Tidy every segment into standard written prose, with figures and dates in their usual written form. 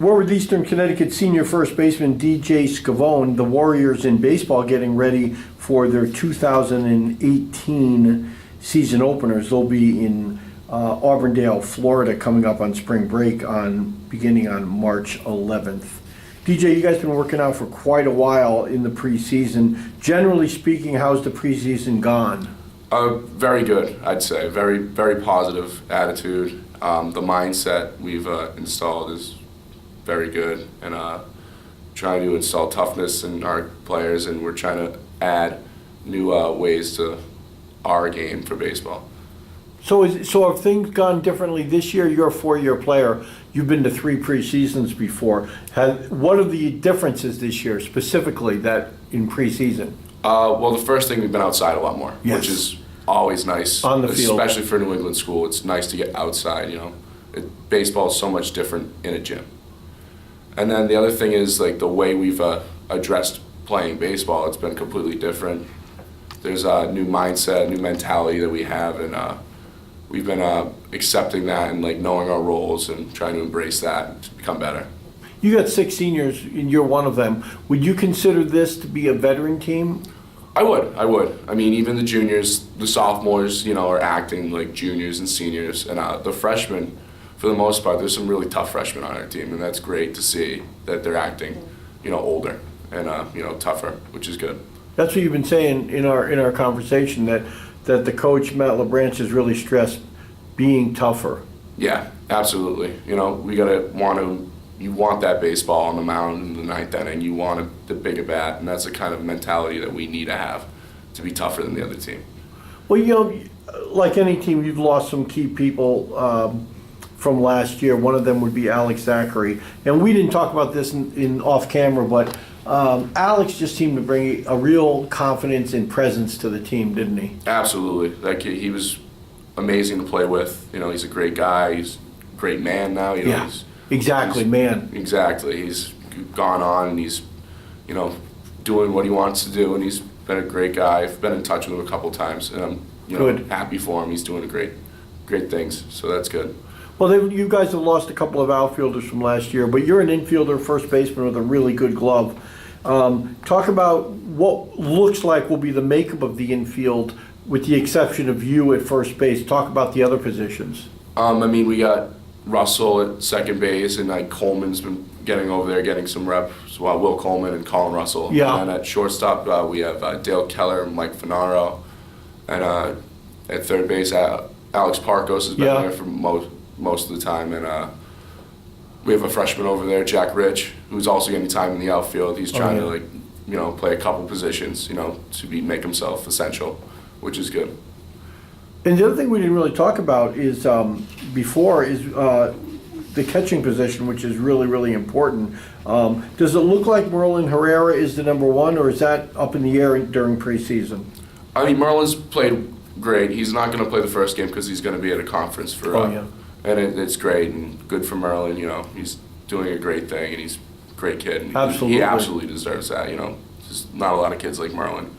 Warwick Eastern Connecticut senior first baseman DJ Scavone, the Warriors in baseball getting ready for their 2018 season openers. They'll be in Auburndale, Florida, coming up on spring break beginning on March 11th. DJ, you guys been working out for quite a while in the preseason. Generally speaking, how's the preseason gone? Very good, I'd say. Very, very positive attitude. The mindset we've installed is very good, and trying to install toughness in our players, and we're trying to add new ways to our game for baseball. So have things gone differently this year? You're a 4-year player. You've been to 3 preseasons before. What are the differences this year specifically that in preseason? Well, the first thing, we've been outside a lot more, yes, which is always nice. On the field. Especially for a New England school, it's nice to get outside, Baseball is so much different in a gym. And then the other thing is, like, the way we've addressed playing baseball, it's been completely different. There's a new mindset, new mentality that we have, and we've been accepting that and like knowing our roles and trying to embrace that to become better. You got 6 seniors, and you're one of them. Would you consider this to be a veteran team? I would. I mean, even the juniors, the sophomores, are acting like juniors and seniors, and the freshmen, for the most part, there's some really tough freshmen on our team, and that's great to see that they're acting, older and tougher, which is good. That's what you've been saying in our conversation, that the coach Matt LaBranch has really stressed being tougher. Yeah, absolutely. You want that baseball on the mound in the 9th inning. You want the big at bat, and that's the kind of mentality that we need to have to be tougher than the other team. Well, like any team, you've lost some key people from last year. One of them would be Alex Zachary, and we didn't talk about this in off camera, but Alex just seemed to bring a real confidence and presence to the team, didn't he? Absolutely. He was amazing to play with. He's a great guy. He's a great man now. Yeah. Exactly, man. Exactly. He's gone on, and he's, doing what he wants to do, and he's been a great guy. I've been in touch with him a couple times, and I'm, happy for him. He's doing great things, so that's good. Well, you guys have lost a couple of outfielders from last year, but you're an infielder, first baseman with a really good glove. Talk about what looks like will be the makeup of the infield, with the exception of you at first base. Talk about the other positions. We got Russell at second base, and Coleman's been getting over there, getting some reps. Well, Will Coleman and Colin Russell. Yeah. And at shortstop, we have Dale Keller, Mike Finaro, and at third base, Alex Parkos has been there for most of the time, and we have a freshman over there, Jack Rich, who's also getting time in the outfield. He's trying to play a couple positions, to make himself essential, which is good. And the other thing we didn't really talk about is the catching position, which is really, really important. Does it look like Merlin Herrera is the number 1, or is that up in the air during preseason? Merlin's played great. He's not going to play the first game because he's going to be at a conference for. And it's great and good for Merlin. He's doing a great thing, and he's a great kid. And absolutely. He absolutely deserves that. There's not a lot of kids like Merlin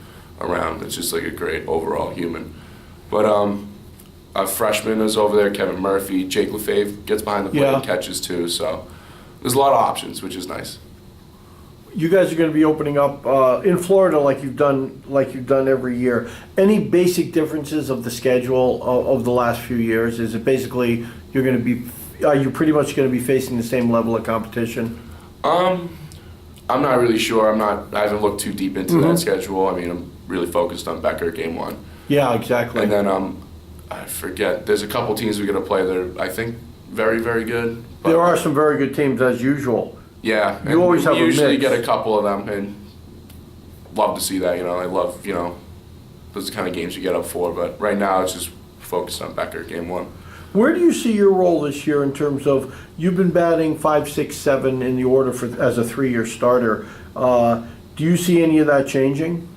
around. It's just like a great overall human. But a freshman is over there, Kevin Murphy. Jake LaFave gets behind the plate and catches too. So there's a lot of options, which is nice. You guys are going to be opening up in Florida like you've done every year. Any basic differences of the schedule of the last few years? Is it basically are you pretty much going to be facing the same level of competition? I'm not really sure. I haven't looked too deep into that schedule. I'm really focused on Becker game 1. Yeah, exactly. And then I forget. There's a couple teams we're going to play that are, I think, very, very good. There are some very good teams as usual. Yeah, you always have a mix. We usually get a couple of them, and love to see that. I love those kind of games you get up for. But right now, it's just focused on Becker game 1. Where do you see your role this year in terms of, you've been batting 5, 6, 7 in the order as a 3-year starter? Do you see any of that changing?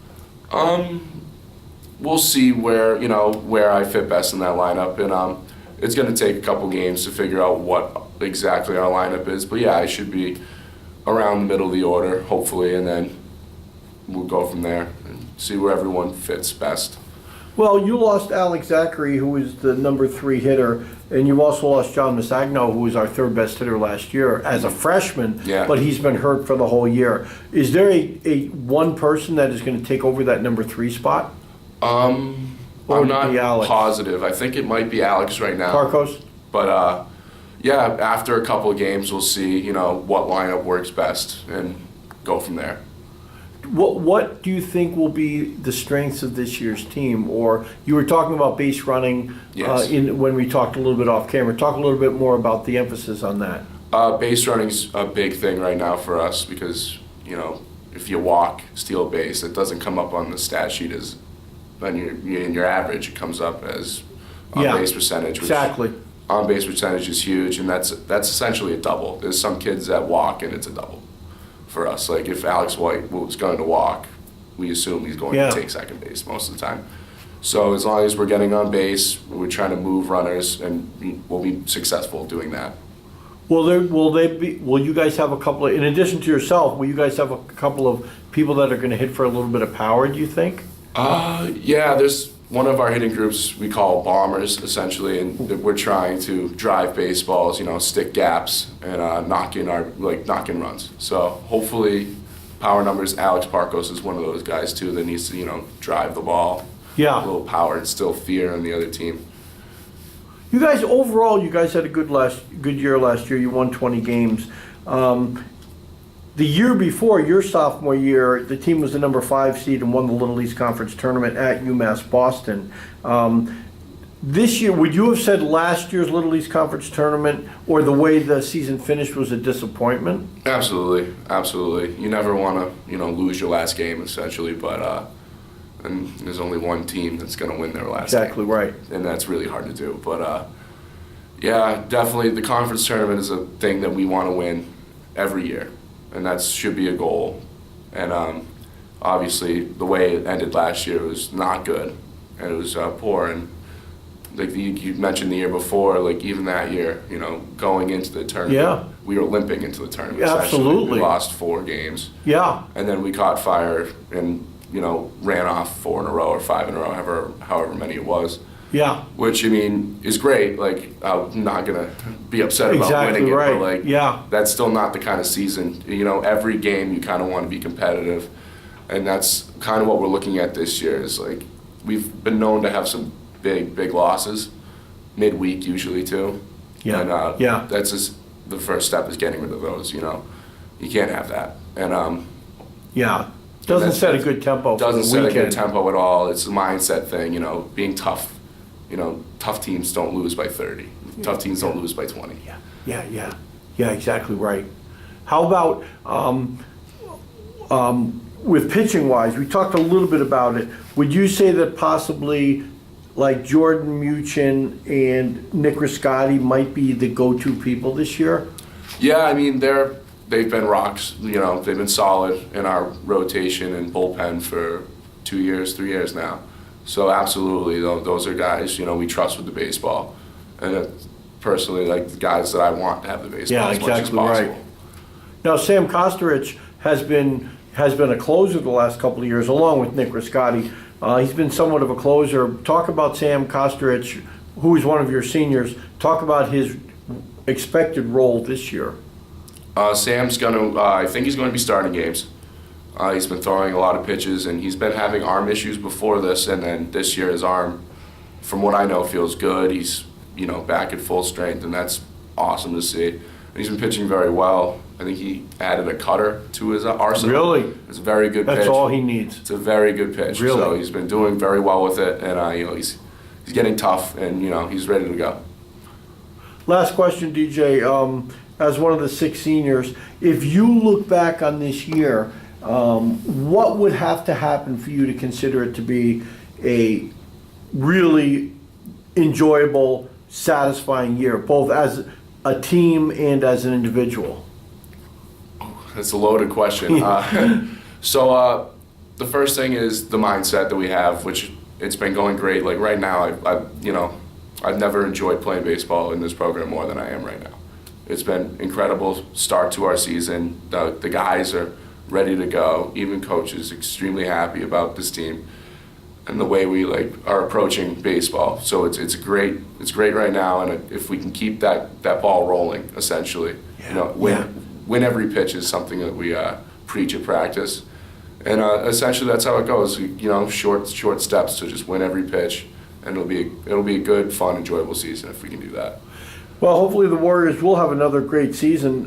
We'll see where I fit best in that lineup, and it's going to take a couple games to figure out what exactly our lineup is. But yeah, I should be around the middle of the order, hopefully, and then we'll go from there and see where everyone fits best. Well, you lost Alex Zachary, who was the number 3 hitter, and you also lost John Masagno, who was our 3rd best hitter last year as a freshman, Yeah. but he's been hurt for the whole year. Is there a one person that is going to take over that number 3 spot? Or I'm would it not be Alex? positive. I think it might be Alex right now. Parkos? But yeah, after a couple of games, we'll see, what lineup works best and go from there. What do you think will be the strengths of this year's team? Or you were talking about base running Yes. when we talked a little bit off camera. Talk a little bit more about the emphasis on that. Base running's a big thing right now for us because, if you walk, steal base, it doesn't come up on the stat sheet as when you're in your average. It comes up as on-base percentage. Which Exactly. On-base percentage is huge, and that's essentially a double. There's some kids that walk, and it's a double for us. Like if Alex White was going to walk, we assume he's going Yeah. to take second base most of the time. So as long as we're getting on base, we're trying to move runners, and we'll be successful doing that. Will you guys have a couple of, in addition to yourself, will you guys have a couple of people that are going to hit for a little bit of power, do you think? Yeah, there's one of our hitting groups we call bombers, essentially, and we're trying to drive baseballs, stick gaps, and knock in runs. So hopefully, power numbers. Alex Parkos is one of those guys too that needs to, drive the ball. Yeah. A little power, instill fear in the other team. You guys, overall, you guys had a good year last year. You won 20 games. The year before, your sophomore year, the team was the number 5 seed and won the Little East Conference tournament at UMass Boston. This year, would you have said last year's Little East Conference tournament or the way the season finished was a disappointment? Absolutely, absolutely. You never want to, lose your last game, essentially, but and there's only one team that's going to win their last game. Exactly right. And that's really hard to do. But yeah, definitely the conference tournament is a thing that we want to win every year, and that should be a goal. And obviously, the way it ended last year was not good, and it was poor. And like you mentioned the year before, like even that year, going into the tournament, Yeah. we were limping into the tournament. Yeah, essentially. absolutely. We lost 4 games, Yeah. and then we caught fire and ran off 4 in a row or 5 in a row, however many it was. Yeah. Which, I mean, is great. Like, I'm not going to be upset about Exactly winning it, right. but, like, Yeah. that's still not the kind of season. Every game you kind of want to be competitive. And that's kind of what we're looking at this year is, like, we've been known to have some big losses, midweek usually, too. Yeah. And Yeah. that's just the first step is getting rid of those, You can't have that. And Yeah. Doesn't set a good tempo for the doesn't set a weekend. good tempo at all. It's a mindset thing, being tough. Tough teams don't lose by 30. Tough teams don't lose by 20. Yeah, exactly right. How about with pitching wise? We talked a little bit about it. Would you say that possibly like Jordan Muchin and Nick Riscotti might be the go-to people this year? Yeah, I mean, they've been rocks. They've been solid in our rotation and bullpen for 2 years, 3 years now. So absolutely, those are guys, we trust with the baseball. And personally, like the guys that I want to have the baseball as much as exactly possible. right. Now, Sam Kostarich has been a closer the last couple of years, along with Nick Riscotti. He's been somewhat of a closer. Talk about Sam Kostarich, who is one of your seniors. Talk about his expected role this year. Sam's I think he's going to be starting games. He's been throwing a lot of pitches, and he's been having arm issues before this, and then this year his arm, from what I know, feels good. He's, back at full strength, and that's awesome to see. And he's been pitching very well. I think he added a cutter to his arsenal. Really? It's a very good pitch. That's all he needs. It's a very good pitch. Really? So he's been doing very well with it, and he's getting tough, and he's ready to go. Last question, DJ. As one of the 6 seniors, if you look back on this year, what would have to happen for you to consider it to be a really enjoyable, satisfying year, both as a team and as an individual? That's a loaded question. So the first thing is the mindset that we have, which it's been going great. Like right now, I've never enjoyed playing baseball in this program more than I am right now. It's been incredible start to our season. The guys are ready to go. Even coach is extremely happy about this team. and the way we like are approaching baseball. So it's great right now, and if we can keep that ball rolling, essentially, win every pitch is something that we preach at practice, and essentially that's how it goes. Short steps to just win every pitch, and it'll be a good, fun, enjoyable season if we can do that. Well, hopefully the Warriors will have another great season.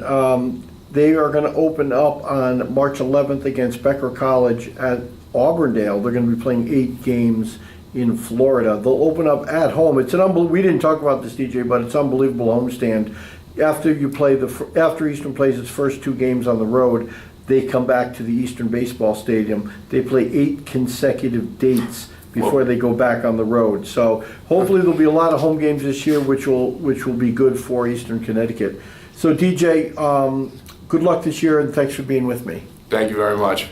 They are going to open up on March 11th against Becker College at Auburndale. They're going to be playing 8 games in Florida. They'll open up at home. It's an we didn't talk about this, DJ, but it's unbelievable homestand. After Eastern plays its first 2 games on the road, they come back to the Eastern Baseball Stadium. They play 8 consecutive dates before they go back on the road. So hopefully there'll be a lot of home games this year, which will be good for Eastern Connecticut. So DJ, good luck this year, and thanks for being with me. Thank you very much.